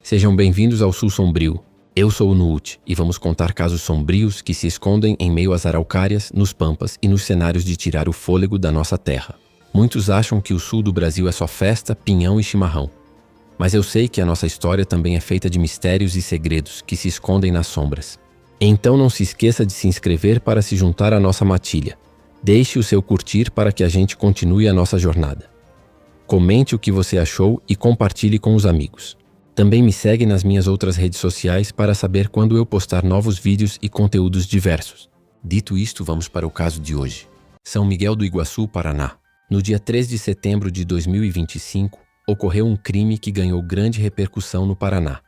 Sejam bem-vindos ao Sul Sombrio. Eu sou o Nuut e vamos contar casos sombrios que se escondem em meio às araucárias, nos pampas e nos cenários de tirar o fôlego da nossa terra. Muitos acham que o sul do Brasil é só festa, pinhão e chimarrão. Mas eu sei que a nossa história também é feita de mistérios e segredos que se escondem nas sombras. Então não se esqueça de se inscrever para se juntar à nossa matilha. Deixe o seu curtir para que a gente continue a nossa jornada. Comente o que você achou e compartilhe com os amigos. Também me segue nas minhas outras redes sociais para saber quando eu postar novos vídeos e conteúdos diversos. Dito isto, vamos para o caso de hoje. São Miguel do Iguaçu, Paraná. No dia 3 de setembro de 2025, ocorreu um crime que ganhou grande repercussão no Paraná.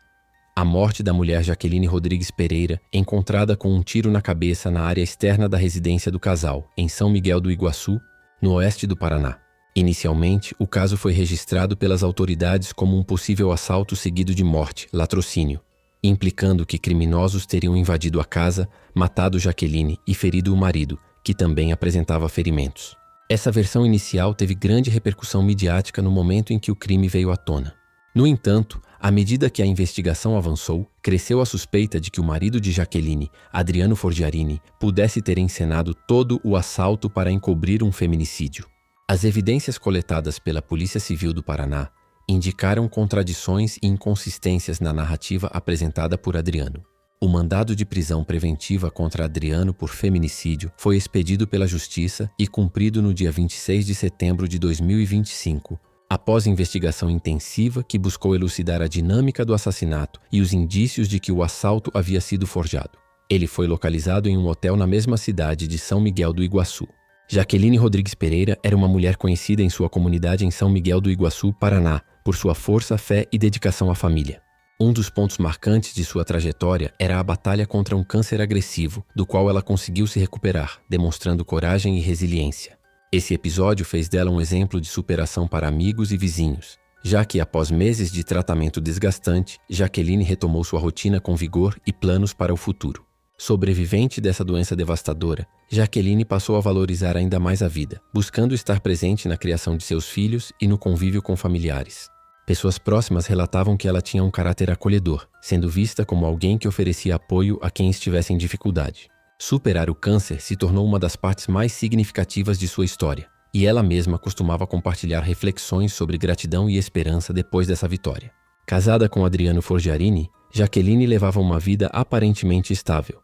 A morte da mulher Jaqueline Rodrigues Pereira, encontrada com um tiro na cabeça na área externa da residência do casal, em São Miguel do Iguaçu, no oeste do Paraná. Inicialmente, o caso foi registrado pelas autoridades como um possível assalto seguido de morte, latrocínio, implicando que criminosos teriam invadido a casa, matado Jaqueline e ferido o marido, que também apresentava ferimentos. Essa versão inicial teve grande repercussão midiática no momento em que o crime veio à tona. No entanto, à medida que a investigação avançou, cresceu a suspeita de que o marido de Jaqueline, Adriano Forgiarini, pudesse ter encenado todo o assalto para encobrir um feminicídio. As evidências coletadas pela Polícia Civil do Paraná indicaram contradições e inconsistências na narrativa apresentada por Adriano. O mandado de prisão preventiva contra Adriano por feminicídio foi expedido pela Justiça e cumprido no dia 26 de setembro de 2025, após investigação intensiva que buscou elucidar a dinâmica do assassinato e os indícios de que o assalto havia sido forjado. Ele foi localizado em um hotel na mesma cidade de São Miguel do Iguaçu. Jaqueline Rodrigues Pereira era uma mulher conhecida em sua comunidade em São Miguel do Iguaçu, Paraná, por sua força, fé e dedicação à família. Um dos pontos marcantes de sua trajetória era a batalha contra um câncer agressivo, do qual ela conseguiu se recuperar, demonstrando coragem e resiliência. Esse episódio fez dela um exemplo de superação para amigos e vizinhos, já que, após meses de tratamento desgastante, Jaqueline retomou sua rotina com vigor e planos para o futuro. Sobrevivente dessa doença devastadora, Jaqueline passou a valorizar ainda mais a vida, buscando estar presente na criação de seus filhos e no convívio com familiares. Pessoas próximas relatavam que ela tinha um caráter acolhedor, sendo vista como alguém que oferecia apoio a quem estivesse em dificuldade. Superar o câncer se tornou uma das partes mais significativas de sua história, e ela mesma costumava compartilhar reflexões sobre gratidão e esperança depois dessa vitória. Casada com Adriano Forgiarini, Jaqueline levava uma vida aparentemente estável.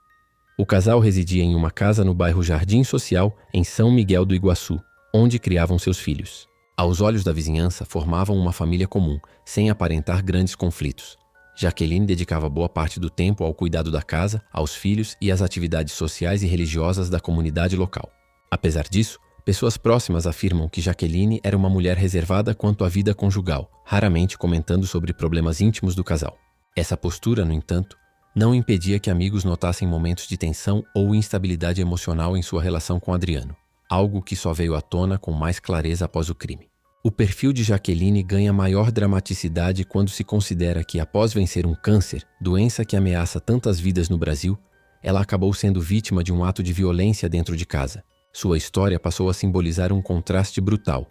O casal residia em uma casa no bairro Jardim Social, em São Miguel do Iguaçu, onde criavam seus filhos. Aos olhos da vizinhança, formavam uma família comum, sem aparentar grandes conflitos. Jaqueline dedicava boa parte do tempo ao cuidado da casa, aos filhos e às atividades sociais e religiosas da comunidade local. Apesar disso, pessoas próximas afirmam que Jaqueline era uma mulher reservada quanto à vida conjugal, raramente comentando sobre problemas íntimos do casal. Essa postura, no entanto, não impedia que amigos notassem momentos de tensão ou instabilidade emocional em sua relação com Adriano, algo que só veio à tona com mais clareza após o crime. O perfil de Jaqueline ganha maior dramaticidade quando se considera que, após vencer um câncer, doença que ameaça tantas vidas no Brasil, ela acabou sendo vítima de um ato de violência dentro de casa. Sua história passou a simbolizar um contraste brutal.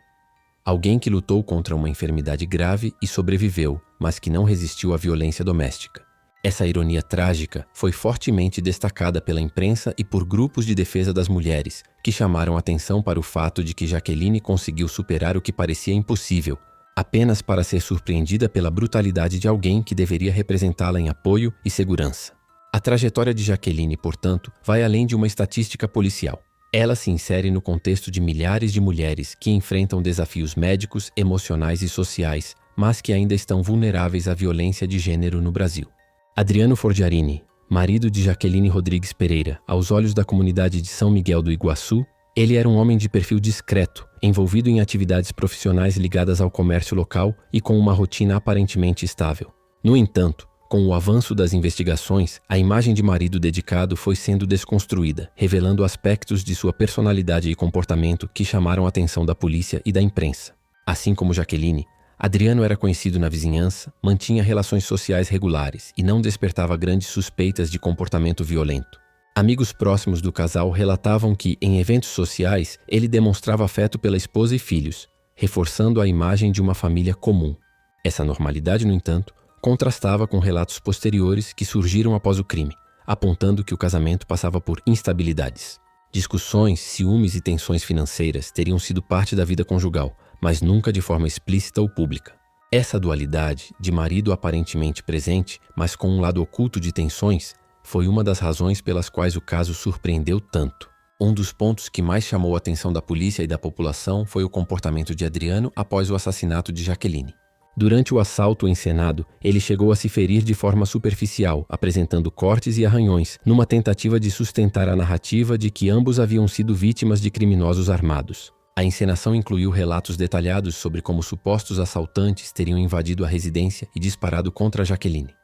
Alguém que lutou contra uma enfermidade grave e sobreviveu, mas que não resistiu à violência doméstica. Essa ironia trágica foi fortemente destacada pela imprensa e por grupos de defesa das mulheres, que chamaram atenção para o fato de que Jaqueline conseguiu superar o que parecia impossível, apenas para ser surpreendida pela brutalidade de alguém que deveria representá-la em apoio e segurança. A trajetória de Jaqueline, portanto, vai além de uma estatística policial. Ela se insere no contexto de milhares de mulheres que enfrentam desafios médicos, emocionais e sociais, mas que ainda estão vulneráveis à violência de gênero no Brasil. Adriano Forgiarini, marido de Jaqueline Rodrigues Pereira, aos olhos da comunidade de São Miguel do Iguaçu, ele era um homem de perfil discreto, envolvido em atividades profissionais ligadas ao comércio local e com uma rotina aparentemente estável. No entanto, com o avanço das investigações, a imagem de marido dedicado foi sendo desconstruída, revelando aspectos de sua personalidade e comportamento que chamaram a atenção da polícia e da imprensa. Assim como Jaqueline, Adriano era conhecido na vizinhança, mantinha relações sociais regulares e não despertava grandes suspeitas de comportamento violento. Amigos próximos do casal relatavam que, em eventos sociais, ele demonstrava afeto pela esposa e filhos, reforçando a imagem de uma família comum. Essa normalidade, no entanto, contrastava com relatos posteriores que surgiram após o crime, apontando que o casamento passava por instabilidades. Discussões, ciúmes e tensões financeiras teriam sido parte da vida conjugal, mas nunca de forma explícita ou pública. Essa dualidade, de marido aparentemente presente, mas com um lado oculto de tensões, foi uma das razões pelas quais o caso surpreendeu tanto. Um dos pontos que mais chamou a atenção da polícia e da população foi o comportamento de Adriano após o assassinato de Jaqueline. Durante o assalto encenado, ele chegou a se ferir de forma superficial, apresentando cortes e arranhões, numa tentativa de sustentar a narrativa de que ambos haviam sido vítimas de criminosos armados. A encenação incluiu relatos detalhados sobre como supostos assaltantes teriam invadido a residência e disparado contra Jaqueline.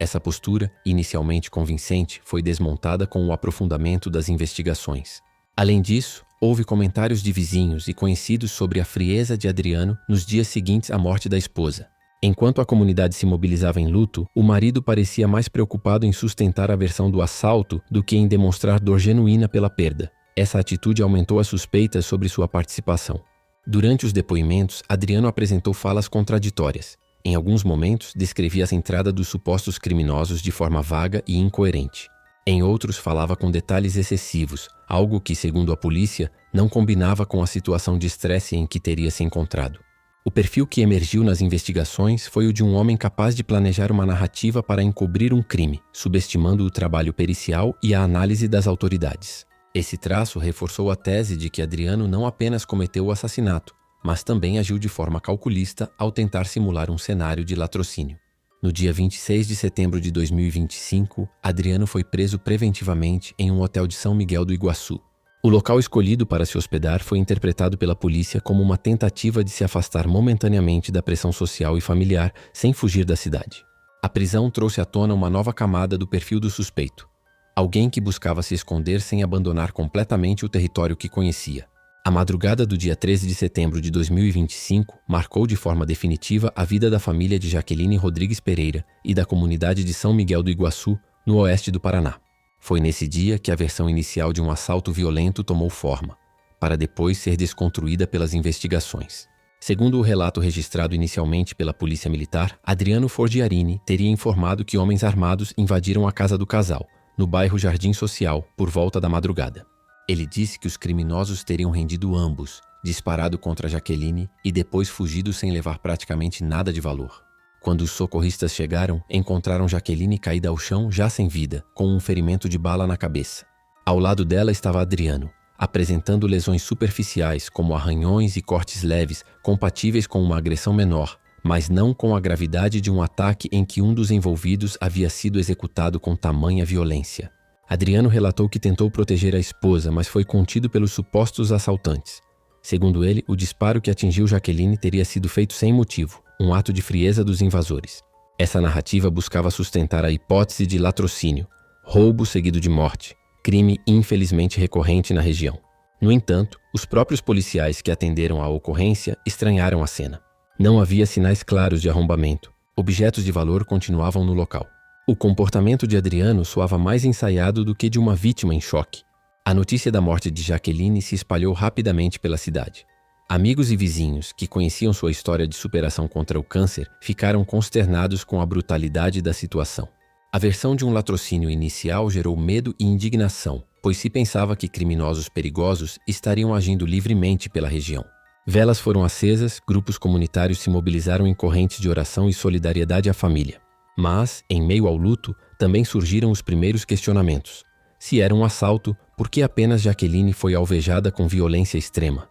Essa postura, inicialmente convincente, foi desmontada com o aprofundamento das investigações. Além disso, houve comentários de vizinhos e conhecidos sobre a frieza de Adriano nos dias seguintes à morte da esposa. Enquanto a comunidade se mobilizava em luto, o marido parecia mais preocupado em sustentar a versão do assalto do que em demonstrar dor genuína pela perda. Essa atitude aumentou as suspeitas sobre sua participação. Durante os depoimentos, Adriano apresentou falas contraditórias. Em alguns momentos, descrevia a entrada dos supostos criminosos de forma vaga e incoerente. Em outros, falava com detalhes excessivos, algo que, segundo a polícia, não combinava com a situação de estresse em que teria se encontrado. O perfil que emergiu nas investigações foi o de um homem capaz de planejar uma narrativa para encobrir um crime, subestimando o trabalho pericial e a análise das autoridades. Esse traço reforçou a tese de que Adriano não apenas cometeu o assassinato, mas também agiu de forma calculista ao tentar simular um cenário de latrocínio. No dia 26 de setembro de 2025, Adriano foi preso preventivamente em um hotel de São Miguel do Iguaçu. O local escolhido para se hospedar foi interpretado pela polícia como uma tentativa de se afastar momentaneamente da pressão social e familiar sem fugir da cidade. A prisão trouxe à tona uma nova camada do perfil do suspeito. Alguém que buscava se esconder sem abandonar completamente o território que conhecia. A madrugada do dia 13 de setembro de 2025 marcou de forma definitiva a vida da família de Jaqueline Rodrigues Pereira e da comunidade de São Miguel do Iguaçu, no oeste do Paraná. Foi nesse dia que a versão inicial de um assalto violento tomou forma, para depois ser desconstruída pelas investigações. Segundo o relato registrado inicialmente pela Polícia Militar, Adriano Forgiarini teria informado que homens armados invadiram a casa do casal, no bairro Jardim Social, por volta da madrugada. Ele disse que os criminosos teriam rendido ambos, disparado contra Jaqueline e depois fugido sem levar praticamente nada de valor. Quando os socorristas chegaram, encontraram Jaqueline caída ao chão já sem vida, com um ferimento de bala na cabeça. Ao lado dela estava Adriano, apresentando lesões superficiais como arranhões e cortes leves, compatíveis com uma agressão menor, mas não com a gravidade de um ataque em que um dos envolvidos havia sido executado com tamanha violência. Adriano relatou que tentou proteger a esposa, mas foi contido pelos supostos assaltantes. Segundo ele, o disparo que atingiu Jaqueline teria sido feito sem motivo, um ato de frieza dos invasores. Essa narrativa buscava sustentar a hipótese de latrocínio, roubo seguido de morte, crime infelizmente recorrente na região. No entanto, os próprios policiais que atenderam à ocorrência estranharam a cena. Não havia sinais claros de arrombamento. Objetos de valor continuavam no local. O comportamento de Adriano soava mais ensaiado do que de uma vítima em choque. A notícia da morte de Jaqueline se espalhou rapidamente pela cidade. Amigos e vizinhos que conheciam sua história de superação contra o câncer ficaram consternados com a brutalidade da situação. A versão de um latrocínio inicial gerou medo e indignação, pois se pensava que criminosos perigosos estariam agindo livremente pela região. Velas foram acesas, grupos comunitários se mobilizaram em correntes de oração e solidariedade à família. Mas, em meio ao luto, também surgiram os primeiros questionamentos. Se era um assalto, por que apenas Jaqueline foi alvejada com violência extrema?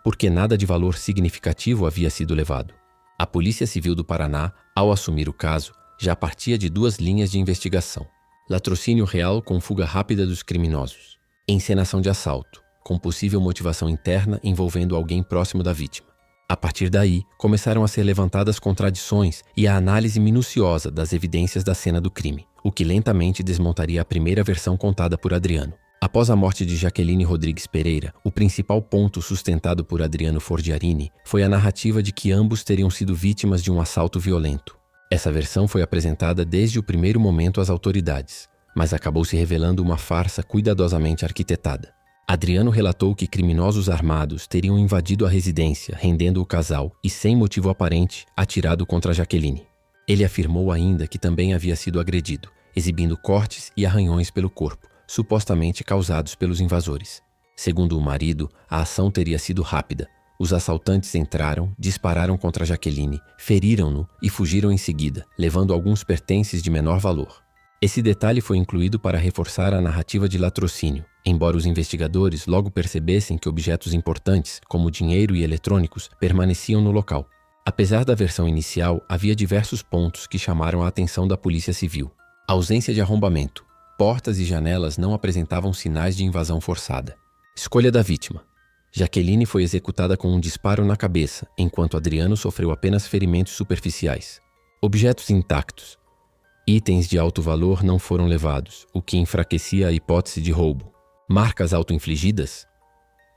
Por que nada de valor significativo havia sido levado? A Polícia Civil do Paraná, ao assumir o caso, já partia de duas linhas de investigação. Latrocínio real com fuga rápida dos criminosos. Encenação de assalto, com possível motivação interna envolvendo alguém próximo da vítima. A partir daí, começaram a ser levantadas contradições e a análise minuciosa das evidências da cena do crime, o que lentamente desmontaria a primeira versão contada por Adriano. Após a morte de Jaqueline Rodrigues Pereira, o principal ponto sustentado por Adriano Forgiarini foi a narrativa de que ambos teriam sido vítimas de um assalto violento. Essa versão foi apresentada desde o primeiro momento às autoridades, mas acabou se revelando uma farsa cuidadosamente arquitetada. Adriano relatou que criminosos armados teriam invadido a residência, rendendo o casal e, sem motivo aparente, atirado contra Jaqueline. Ele afirmou ainda que também havia sido agredido, exibindo cortes e arranhões pelo corpo, supostamente causados pelos invasores. Segundo o marido, a ação teria sido rápida. Os assaltantes entraram, dispararam contra Jaqueline, feriram-no e fugiram em seguida, levando alguns pertences de menor valor. Esse detalhe foi incluído para reforçar a narrativa de latrocínio, embora os investigadores logo percebessem que objetos importantes, como dinheiro e eletrônicos, permaneciam no local. Apesar da versão inicial, havia diversos pontos que chamaram a atenção da Polícia Civil. A ausência de arrombamento. Portas e janelas não apresentavam sinais de invasão forçada. Escolha da vítima. Jaqueline foi executada com um disparo na cabeça, enquanto Adriano sofreu apenas ferimentos superficiais. Objetos intactos. Itens de alto valor não foram levados, o que enfraquecia a hipótese de roubo. Marcas auto-infligidas?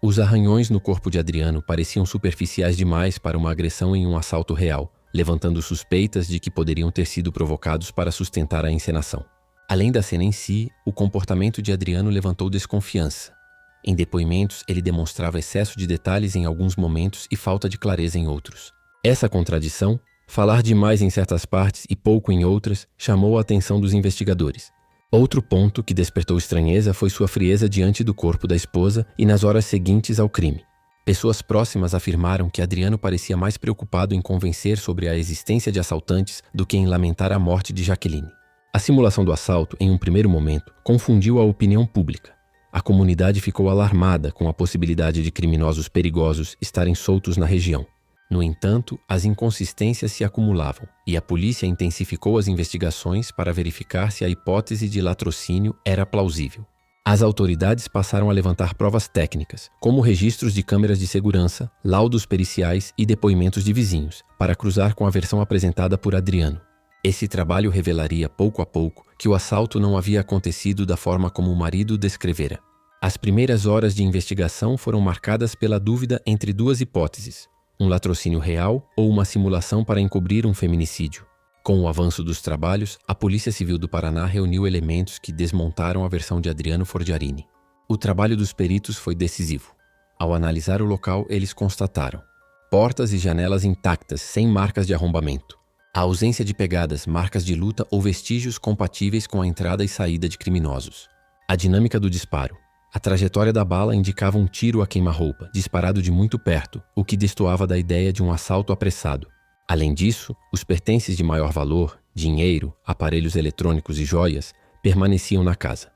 Os arranhões no corpo de Adriano pareciam superficiais demais para uma agressão em um assalto real, levantando suspeitas de que poderiam ter sido provocados para sustentar a encenação. Além da cena em si, o comportamento de Adriano levantou desconfiança. Em depoimentos, ele demonstrava excesso de detalhes em alguns momentos e falta de clareza em outros. Essa contradição, falar demais em certas partes e pouco em outras, chamou a atenção dos investigadores. Outro ponto que despertou estranheza foi sua frieza diante do corpo da esposa e nas horas seguintes ao crime. Pessoas próximas afirmaram que Adriano parecia mais preocupado em convencer sobre a existência de assaltantes do que em lamentar a morte de Jaqueline. A simulação do assalto, em um primeiro momento, confundiu a opinião pública. A comunidade ficou alarmada com a possibilidade de criminosos perigosos estarem soltos na região. No entanto, as inconsistências se acumulavam e a polícia intensificou as investigações para verificar se a hipótese de latrocínio era plausível. As autoridades passaram a levantar provas técnicas, como registros de câmeras de segurança, laudos periciais e depoimentos de vizinhos, para cruzar com a versão apresentada por Adriano. Esse trabalho revelaria pouco a pouco que o assalto não havia acontecido da forma como o marido descrevera. As primeiras horas de investigação foram marcadas pela dúvida entre duas hipóteses: um latrocínio real ou uma simulação para encobrir um feminicídio. Com o avanço dos trabalhos, a Polícia Civil do Paraná reuniu elementos que desmontaram a versão de Adriano Forgiarini. O trabalho dos peritos foi decisivo. Ao analisar o local, eles constataram: portas e janelas intactas, sem marcas de arrombamento. A ausência de pegadas, marcas de luta ou vestígios compatíveis com a entrada e saída de criminosos. A dinâmica do disparo. A trajetória da bala indicava um tiro a queima-roupa, disparado de muito perto, o que destoava da ideia de um assalto apressado. Além disso, os pertences de maior valor, dinheiro, aparelhos eletrônicos e joias, permaneciam na casa.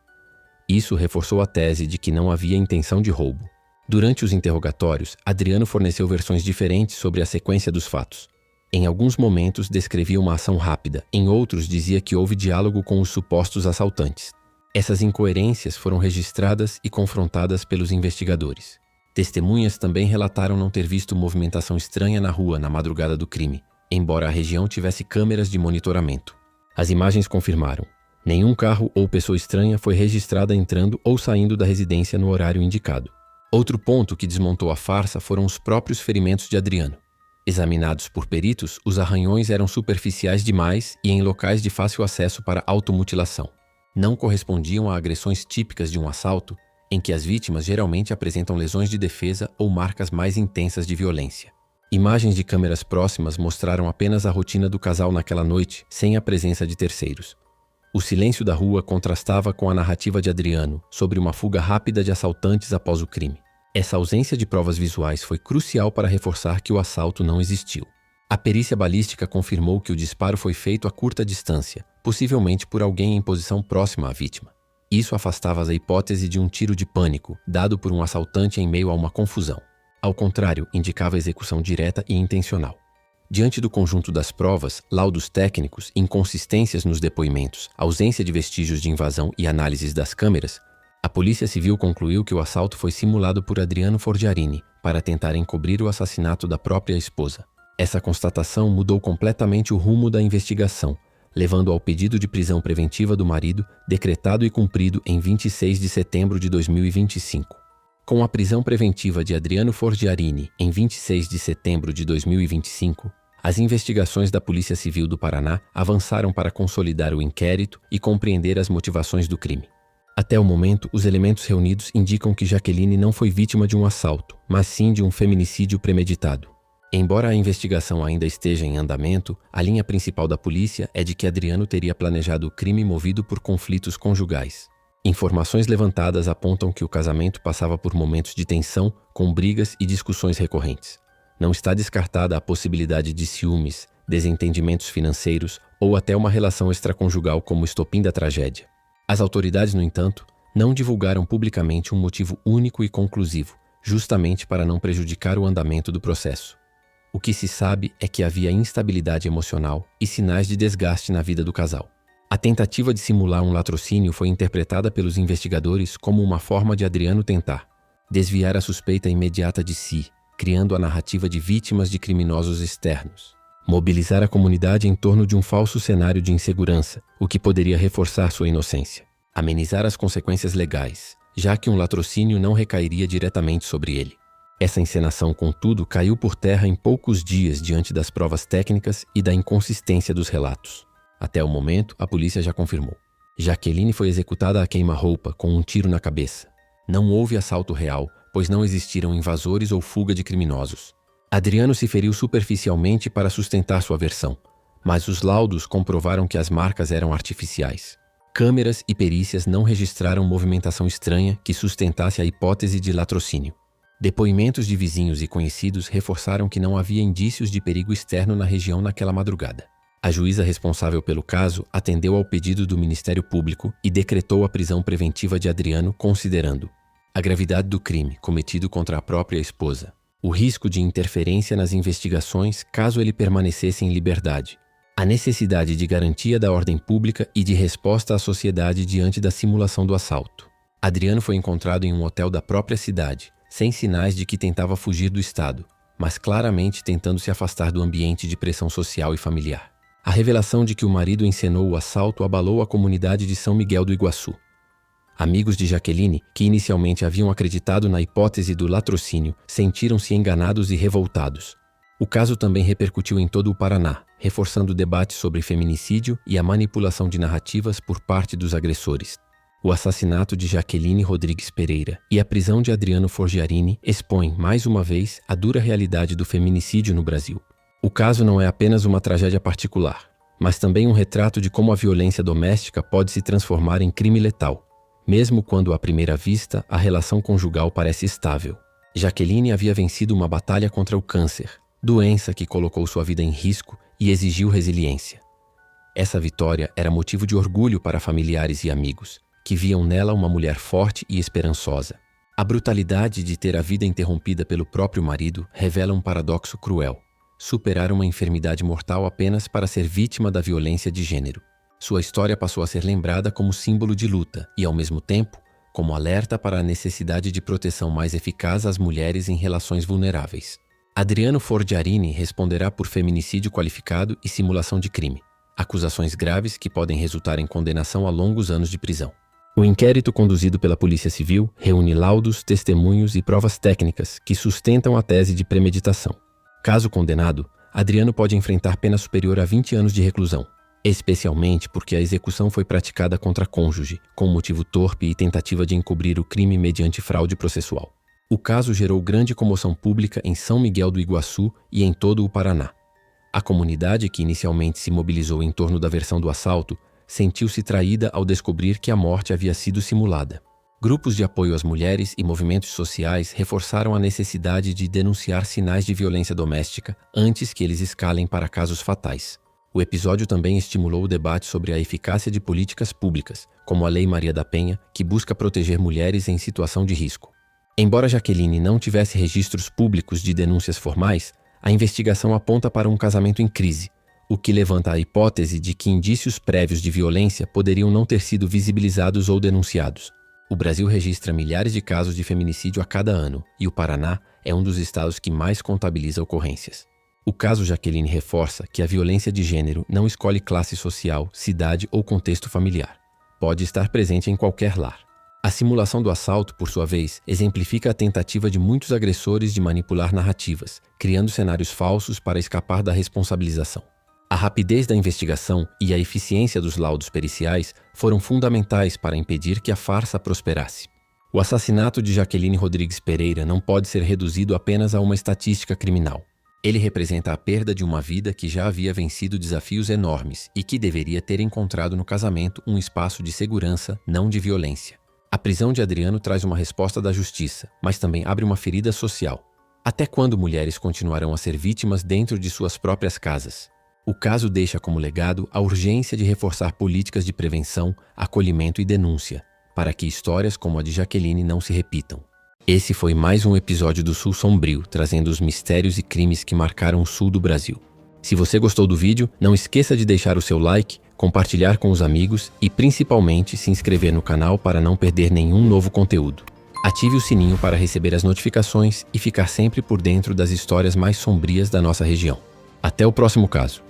Isso reforçou a tese de que não havia intenção de roubo. Durante os interrogatórios, Adriano forneceu versões diferentes sobre a sequência dos fatos. Em alguns momentos descrevia uma ação rápida, em outros dizia que houve diálogo com os supostos assaltantes. Essas incoerências foram registradas e confrontadas pelos investigadores. Testemunhas também relataram não ter visto movimentação estranha na rua na madrugada do crime, embora a região tivesse câmeras de monitoramento. As imagens confirmaram: nenhum carro ou pessoa estranha foi registrada entrando ou saindo da residência no horário indicado. Outro ponto que desmontou a farsa foram os próprios ferimentos de Adriano. Examinados por peritos, os arranhões eram superficiais demais e em locais de fácil acesso para automutilação. Não correspondiam a agressões típicas de um assalto, em que as vítimas geralmente apresentam lesões de defesa ou marcas mais intensas de violência. Imagens de câmeras próximas mostraram apenas a rotina do casal naquela noite, sem a presença de terceiros. O silêncio da rua contrastava com a narrativa de Adriano sobre uma fuga rápida de assaltantes após o crime. Essa ausência de provas visuais foi crucial para reforçar que o assalto não existiu. A perícia balística confirmou que o disparo foi feito a curta distância, possivelmente por alguém em posição próxima à vítima. Isso afastava a hipótese de um tiro de pânico, dado por um assaltante em meio a uma confusão. Ao contrário, indicava execução direta e intencional. Diante do conjunto das provas, laudos técnicos, inconsistências nos depoimentos, ausência de vestígios de invasão e análises das câmeras, a Polícia Civil concluiu que o assalto foi simulado por Adriano Forgiarini para tentar encobrir o assassinato da própria esposa. Essa constatação mudou completamente o rumo da investigação, levando ao pedido de prisão preventiva do marido, decretado e cumprido em 26 de setembro de 2025. Com a prisão preventiva de Adriano Forgiarini em 26 de setembro de 2025, as investigações da Polícia Civil do Paraná avançaram para consolidar o inquérito e compreender as motivações do crime. Até o momento, os elementos reunidos indicam que Jaqueline não foi vítima de um assalto, mas sim de um feminicídio premeditado. Embora a investigação ainda esteja em andamento, a linha principal da polícia é de que Adriano teria planejado o crime movido por conflitos conjugais. Informações levantadas apontam que o casamento passava por momentos de tensão, com brigas e discussões recorrentes. Não está descartada a possibilidade de ciúmes, desentendimentos financeiros ou até uma relação extraconjugal como estopim da tragédia. As autoridades, no entanto, não divulgaram publicamente um motivo único e conclusivo, justamente para não prejudicar o andamento do processo. O que se sabe é que havia instabilidade emocional e sinais de desgaste na vida do casal. A tentativa de simular um latrocínio foi interpretada pelos investigadores como uma forma de Adriano tentar desviar a suspeita imediata de si, criando a narrativa de vítimas de criminosos externos. Mobilizar a comunidade em torno de um falso cenário de insegurança, o que poderia reforçar sua inocência. Amenizar as consequências legais, já que um latrocínio não recairia diretamente sobre ele. Essa encenação, contudo, caiu por terra em poucos dias diante das provas técnicas e da inconsistência dos relatos. Até o momento, a polícia já confirmou. Jaqueline foi executada a queima-roupa com um tiro na cabeça. Não houve assalto real, pois não existiram invasores ou fuga de criminosos. Adriano se feriu superficialmente para sustentar sua versão, mas os laudos comprovaram que as marcas eram artificiais. Câmeras e perícias não registraram movimentação estranha que sustentasse a hipótese de latrocínio. Depoimentos de vizinhos e conhecidos reforçaram que não havia indícios de perigo externo na região naquela madrugada. A juíza responsável pelo caso atendeu ao pedido do Ministério Público e decretou a prisão preventiva de Adriano, considerando a gravidade do crime cometido contra a própria esposa, o risco de interferência nas investigações caso ele permanecesse em liberdade, a necessidade de garantia da ordem pública e de resposta à sociedade diante da simulação do assalto. Adriano foi encontrado em um hotel da própria cidade, sem sinais de que tentava fugir do estado, mas claramente tentando se afastar do ambiente de pressão social e familiar. A revelação de que o marido encenou o assalto abalou a comunidade de São Miguel do Iguaçu. Amigos de Jaqueline, que inicialmente haviam acreditado na hipótese do latrocínio, sentiram-se enganados e revoltados. O caso também repercutiu em todo o Paraná, reforçando o debate sobre feminicídio e a manipulação de narrativas por parte dos agressores. O assassinato de Jaqueline Rodrigues Pereira e a prisão de Adriano Forgiarini expõem, mais uma vez, a dura realidade do feminicídio no Brasil. O caso não é apenas uma tragédia particular, mas também um retrato de como a violência doméstica pode se transformar em crime letal, mesmo quando, à primeira vista, a relação conjugal parece estável. Jaqueline havia vencido uma batalha contra o câncer, doença que colocou sua vida em risco e exigiu resiliência. Essa vitória era motivo de orgulho para familiares e amigos, que viam nela uma mulher forte e esperançosa. A brutalidade de ter a vida interrompida pelo próprio marido revela um paradoxo cruel: superar uma enfermidade mortal apenas para ser vítima da violência de gênero. Sua história passou a ser lembrada como símbolo de luta e, ao mesmo tempo, como alerta para a necessidade de proteção mais eficaz às mulheres em relações vulneráveis. Adriano Forgiarini responderá por feminicídio qualificado e simulação de crime, acusações graves que podem resultar em condenação a longos anos de prisão. O inquérito conduzido pela Polícia Civil reúne laudos, testemunhos e provas técnicas que sustentam a tese de premeditação. Caso condenado, Adriano pode enfrentar pena superior a 20 anos de reclusão, especialmente porque a execução foi praticada contra cônjuge, com motivo torpe e tentativa de encobrir o crime mediante fraude processual. O caso gerou grande comoção pública em São Miguel do Iguaçu e em todo o Paraná. A comunidade, que inicialmente se mobilizou em torno da versão do assalto, sentiu-se traída ao descobrir que a morte havia sido simulada. Grupos de apoio às mulheres e movimentos sociais reforçaram a necessidade de denunciar sinais de violência doméstica antes que eles escalem para casos fatais. O episódio também estimulou o debate sobre a eficácia de políticas públicas, como a Lei Maria da Penha, que busca proteger mulheres em situação de risco. Embora Jaqueline não tivesse registros públicos de denúncias formais, a investigação aponta para um casamento em crise, o que levanta a hipótese de que indícios prévios de violência poderiam não ter sido visibilizados ou denunciados. O Brasil registra milhares de casos de feminicídio a cada ano, e o Paraná é um dos estados que mais contabiliza ocorrências. O caso Jaqueline reforça que a violência de gênero não escolhe classe social, cidade ou contexto familiar. Pode estar presente em qualquer lar. A simulação do assalto, por sua vez, exemplifica a tentativa de muitos agressores de manipular narrativas, criando cenários falsos para escapar da responsabilização. A rapidez da investigação e a eficiência dos laudos periciais foram fundamentais para impedir que a farsa prosperasse. O assassinato de Jaqueline Rodrigues Pereira não pode ser reduzido apenas a uma estatística criminal. Ele representa a perda de uma vida que já havia vencido desafios enormes e que deveria ter encontrado no casamento um espaço de segurança, não de violência. A prisão de Adriano traz uma resposta da justiça, mas também abre uma ferida social. Até quando mulheres continuarão a ser vítimas dentro de suas próprias casas? O caso deixa como legado a urgência de reforçar políticas de prevenção, acolhimento e denúncia, para que histórias como a de Jaqueline não se repitam. Esse foi mais um episódio do Sul Sombrio, trazendo os mistérios e crimes que marcaram o sul do Brasil. Se você gostou do vídeo, não esqueça de deixar o seu like, compartilhar com os amigos e principalmente se inscrever no canal para não perder nenhum novo conteúdo. Ative o sininho para receber as notificações e ficar sempre por dentro das histórias mais sombrias da nossa região. Até o próximo caso.